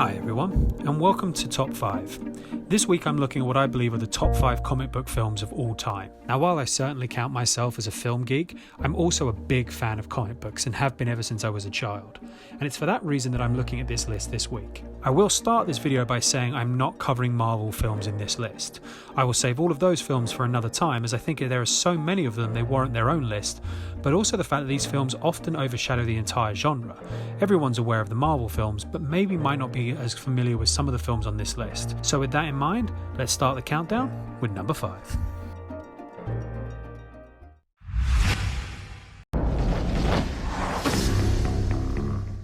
Hi everyone, and welcome to Top 5. This week I'm looking at what I believe are the top 5 comic book films of all time. Now while I certainly count myself as a film geek, I'm also a big fan of comic books and have been ever since I was a child. And it's for that reason that I'm looking at this list this week. I will start this video by saying I'm not covering Marvel films in this list. I will save all of those films for another time, as I think there are so many of them they warrant their own list, but also the fact that these films often overshadow the entire genre. Everyone's aware of the Marvel films, but maybe might not be as familiar with some of the films on this list. So with that in mind, let's start the countdown with number 5.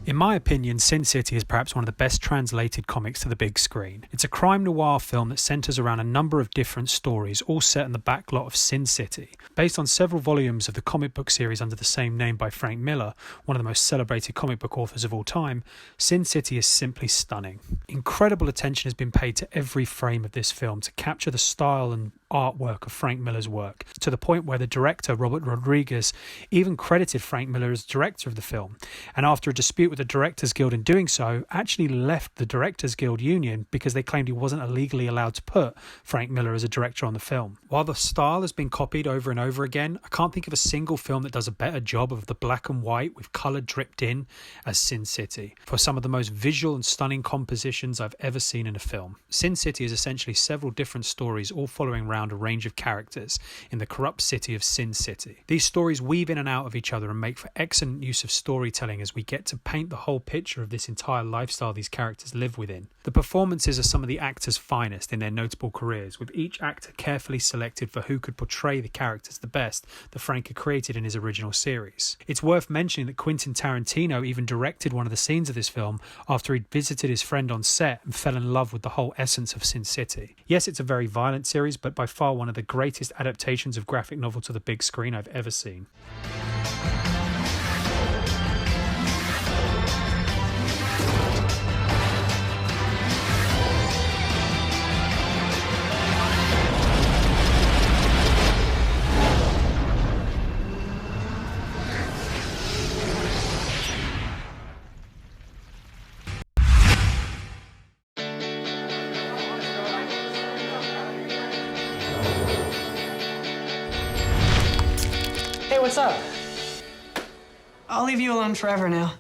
In my opinion, Sin City is perhaps one of the best translated comics to the big screen. It's a crime noir film that centres around a number of different stories, all set in the backlot of Sin City. Based on several volumes of the comic book series under the same name by Frank Miller, one of the most celebrated comic book authors of all time, Sin City is simply stunning. Incredible attention has been paid to every frame of this film to capture the style and artwork of Frank Miller's work, to the point where the director, Robert Rodriguez, even credited Frank Miller as director of the film, and after a dispute with the Directors Guild in doing so, actually left the Directors Guild union because they claimed he wasn't legally allowed to put Frank Miller as a director on the film. While the style has been copied over and over again, I can't think of a single film that does a better job of the black and white with colour dripped in as Sin City, for some of the most visual and stunning compositions I've ever seen in a film. Sin City is essentially several different stories all following around a range of characters in the corrupt city of Sin City. These stories weave in and out of each other and make for excellent use of storytelling as we get to paint the whole picture of this entire lifestyle these characters live within. The performances are some of the actors' finest in their notable careers, with each actor carefully selected for who could portray the characters the best that Frank had created in his original series. It's worth mentioning that Quentin Tarantino even directed one of the scenes of this film after he'd visited his friend on set and fell in love with the whole essence of Sin City. Yes, it's a very violent series, but by far one of the greatest adaptations of graphic novel to the big screen I've ever seen. Hey, what's up? I'll leave you alone forever now.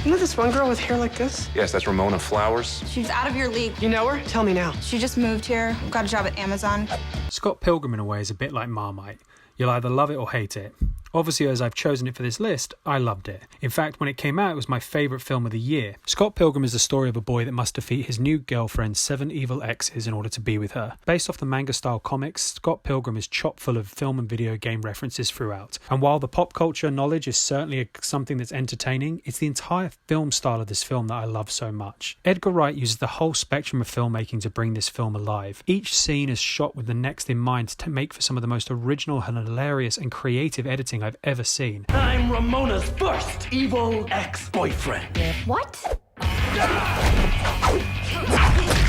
You know this one girl with hair like this? Yes, that's Ramona Flowers. She's out of your league. You know her? Tell me now. She just moved here, got a job at Amazon. Scott Pilgrim in a way is a bit like Marmite. You'll either love it or hate it. Obviously, as I've chosen it for this list, I loved it. In fact, when it came out, it was my favourite film of the year. Scott Pilgrim is the story of a boy that must defeat his new girlfriend's 7 evil exes in order to be with her. Based off the manga-style comics, Scott Pilgrim is chock full of film and video game references throughout. And while the pop culture knowledge is certainly something that's entertaining, it's the entire film style of this film that I love so much. Edgar Wright uses the whole spectrum of filmmaking to bring this film alive. Each scene is shot with the next in mind to make for some of the most original and hilarious and creative editing I've ever seen. I'm Ramona's first evil ex-boyfriend. What?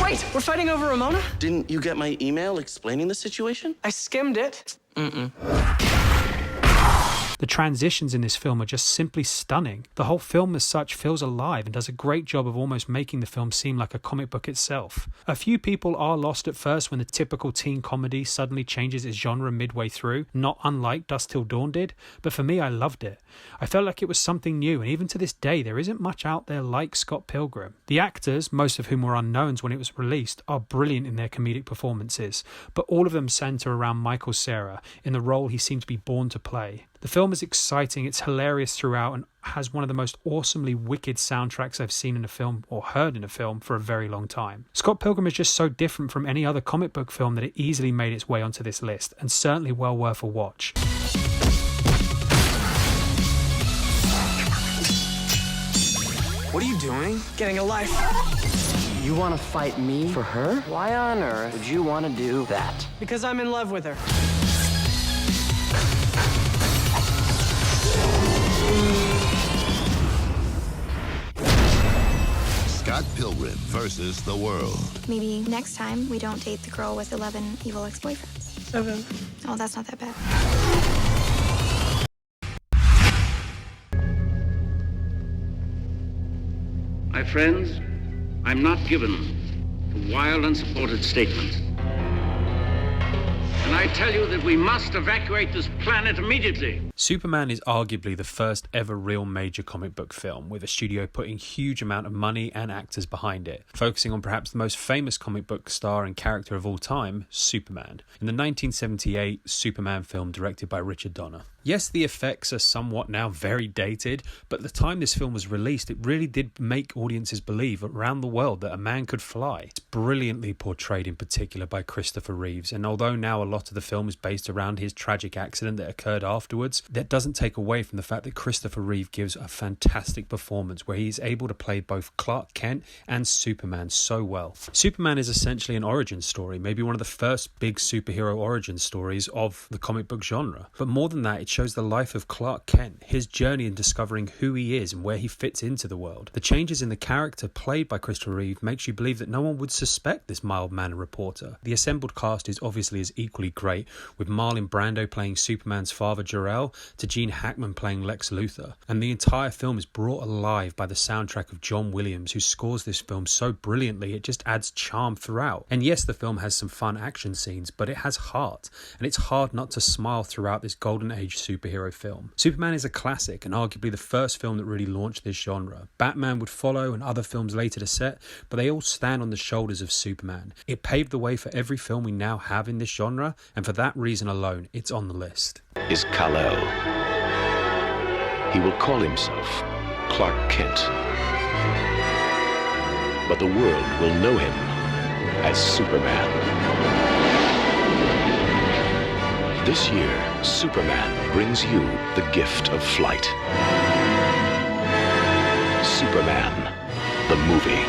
Wait, we're fighting over Ramona? Didn't you get my email explaining the situation? I skimmed it. The transitions in this film are just simply stunning. The whole film as such feels alive and does a great job of almost making the film seem like a comic book itself. A few people are lost at first when the typical teen comedy suddenly changes its genre midway through, not unlike Dusk Till Dawn did, but for me I loved it. I felt like it was something new, and even to this day there isn't much out there like Scott Pilgrim. The actors, most of whom were unknowns when it was released, are brilliant in their comedic performances, but all of them centre around Michael Cera in the role he seemed to be born to play. The film is exciting, it's hilarious throughout, and has one of the most awesomely wicked soundtracks I've seen in a film or heard in a film for a very long time. Scott Pilgrim is just so different from any other comic book film that it easily made its way onto this list, and certainly well worth a watch. What are you doing? Getting a life. You want to fight me for her? Why on earth would you want to do that? Because I'm in love with her. Scott Pilgrim versus the world. Maybe next time we don't date the girl with 11 evil ex-boyfriends. 7. Oh, that's not that bad. My friends, I'm not given to wild, unsupported statements. And I tell you that we must evacuate this planet immediately. Superman is arguably the first ever real major comic book film, with a studio putting huge amount of money and actors behind it, focusing on perhaps the most famous comic book star and character of all time, Superman, in the 1978 Superman film directed by Richard Donner. Yes, the effects are somewhat now very dated, but at the time this film was released, it really did make audiences believe around the world that a man could fly. It's brilliantly portrayed in particular by Christopher Reeves, and although now a lot of the film is based around his tragic accident that occurred afterwards, that doesn't take away from the fact that Christopher Reeve gives a fantastic performance where he's able to play both Clark Kent and Superman so well. Superman is essentially an origin story, maybe one of the first big superhero origin stories of the comic book genre. But more than that, it shows the life of Clark Kent, his journey in discovering who he is and where he fits into the world. The changes in the character played by Christopher Reeve makes you believe that no one would suspect this mild-mannered reporter. The assembled cast is obviously as equally great, with Marlon Brando playing Superman's father Jor-El to Gene Hackman playing Lex Luthor, and the entire film is brought alive by the soundtrack of John Williams, who scores this film so brilliantly it just adds charm throughout. And yes, the film has some fun action scenes, but it has heart, and it's hard not to smile throughout this golden age superhero film. Superman is a classic and arguably the first film that really launched this genre. Batman would follow and other films later to set, but they all stand on the shoulders of Superman. It paved the way for every film we now have in this genre, and for that reason alone, it's on the list. Is Kal-El. He will call himself Clark Kent. But the world will know him as Superman. This year, Superman brings you the gift of flight. Superman, the movie.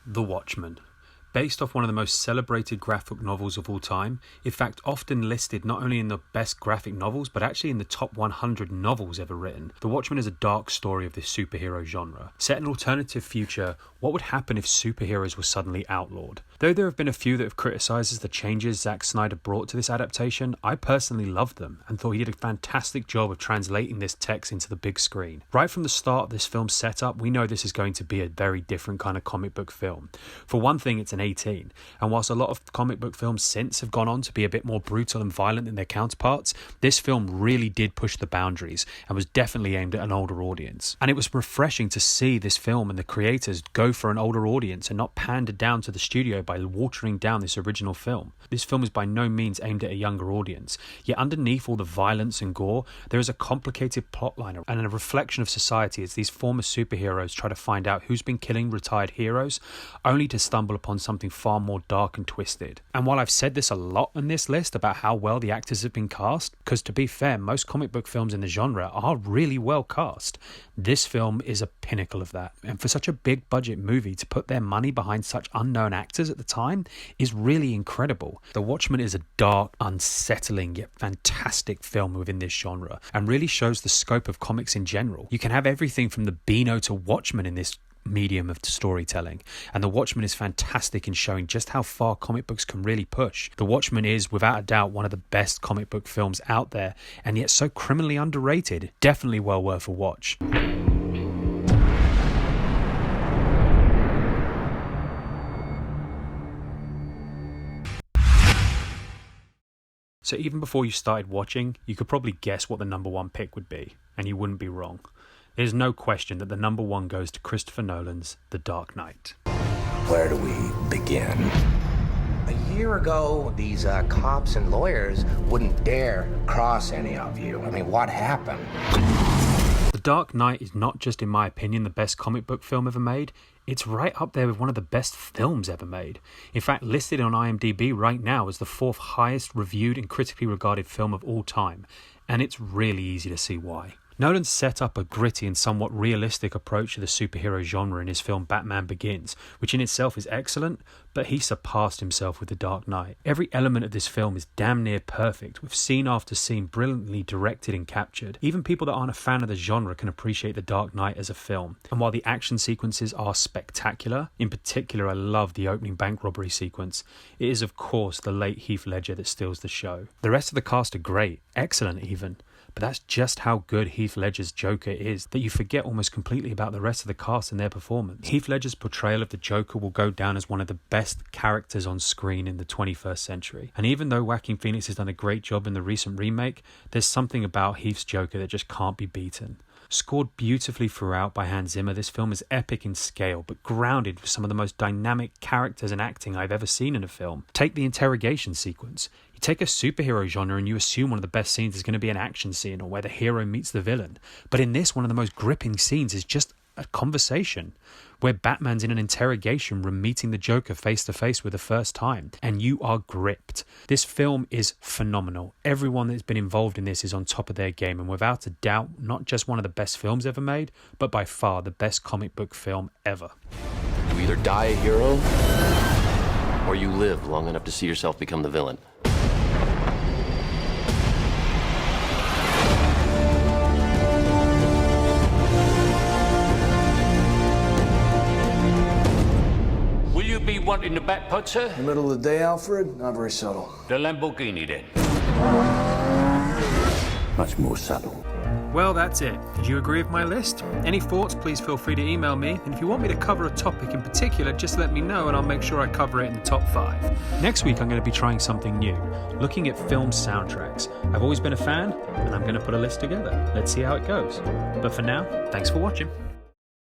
The Watchmen. Based off one of the most celebrated graphic novels of all time, in fact often listed not only in the best graphic novels but actually in the top 100 novels ever written, The Watchmen is a dark story of this superhero genre. Set in an alternative future, what would happen if superheroes were suddenly outlawed? Though there have been a few that have criticised the changes Zack Snyder brought to this adaptation, I personally loved them and thought he did a fantastic job of translating this text into the big screen. Right from the start of this film's setup, we know this is going to be a very different kind of comic book film. For one thing, it's an 18, and whilst a lot of comic book films since have gone on to be a bit more brutal and violent than their counterparts, this film really did push the boundaries and was definitely aimed at an older audience. And it was refreshing to see this film and the creators go for an older audience and not pander down to the studio by watering down this original film. This film is by no means aimed at a younger audience, yet underneath all the violence and gore, there is a complicated plotline and a reflection of society as these former superheroes try to find out who's been killing retired heroes, only to stumble upon something far more dark and twisted. And while I've said this a lot on this list about how well the actors have been cast, because to be fair, most comic book films in the genre are really well cast, this film is a pinnacle of that. And for such a big budget movie to put their money behind such unknown actors at the time is really incredible. The Watchmen is a dark, unsettling, yet fantastic film within this genre, and really shows the scope of comics in general. You can have everything from the Beano to Watchmen in this medium of storytelling, and The Watchmen is fantastic in showing just how far comic books can really push. The Watchmen is without a doubt one of the best comic book films out there, and yet so criminally underrated. Definitely well worth a watch. So even before you started watching, you could probably guess what the number one pick would be, and you wouldn't be wrong. There's no question that the number one goes to Christopher Nolan's The Dark Knight. Where do we begin? A year ago, these cops and lawyers wouldn't dare cross any of you. I mean, what happened? The Dark Knight is not just, in my opinion, the best comic book film ever made, it's right up there with one of the best films ever made. In fact, listed on IMDb right now as the 4th highest reviewed and critically regarded film of all time, and it's really easy to see why. Nolan set up a gritty and somewhat realistic approach to the superhero genre in his film Batman Begins, which in itself is excellent, but he surpassed himself with The Dark Knight. Every element of this film is damn near perfect, with scene after scene brilliantly directed and captured. Even people that aren't a fan of the genre can appreciate The Dark Knight as a film. And while the action sequences are spectacular, in particular I love the opening bank robbery sequence, it is of course the late Heath Ledger that steals the show. The rest of the cast are great, excellent even. But that's just how good Heath Ledger's Joker is, that you forget almost completely about the rest of the cast and their performance. Heath Ledger's portrayal of the Joker will go down as one of the best characters on screen in the 21st century. And even though Joaquin Phoenix has done a great job in the recent remake, there's something about Heath's Joker that just can't be beaten. Scored beautifully throughout by Hans Zimmer, this film is epic in scale, but grounded with some of the most dynamic characters and acting I've ever seen in a film. Take the interrogation sequence. You take a superhero genre and you assume one of the best scenes is going to be an action scene or where the hero meets the villain. But in this, one of the most gripping scenes is just a conversation where Batman's in an interrogation room meeting the Joker face to face for the first time, and you are gripped. This film is phenomenal. Everyone that's been involved in this is on top of their game, and without a doubt, not just one of the best films ever made, but by far the best comic book film ever. You either die a hero, or you live long enough to see yourself become the villain. Be wanting the back pot, sir? In the middle of the day, Alfred? Not very subtle. The Lamborghini, then. Much more subtle. Well, that's it. Did you agree with my list? Any thoughts, please feel free to email me. And if you want me to cover a topic in particular, just let me know and I'll make sure I cover it in the top 5. Next week, I'm going to be trying something new, looking at film soundtracks. I've always been a fan, and I'm going to put a list together. Let's see how it goes. But for now, thanks for watching.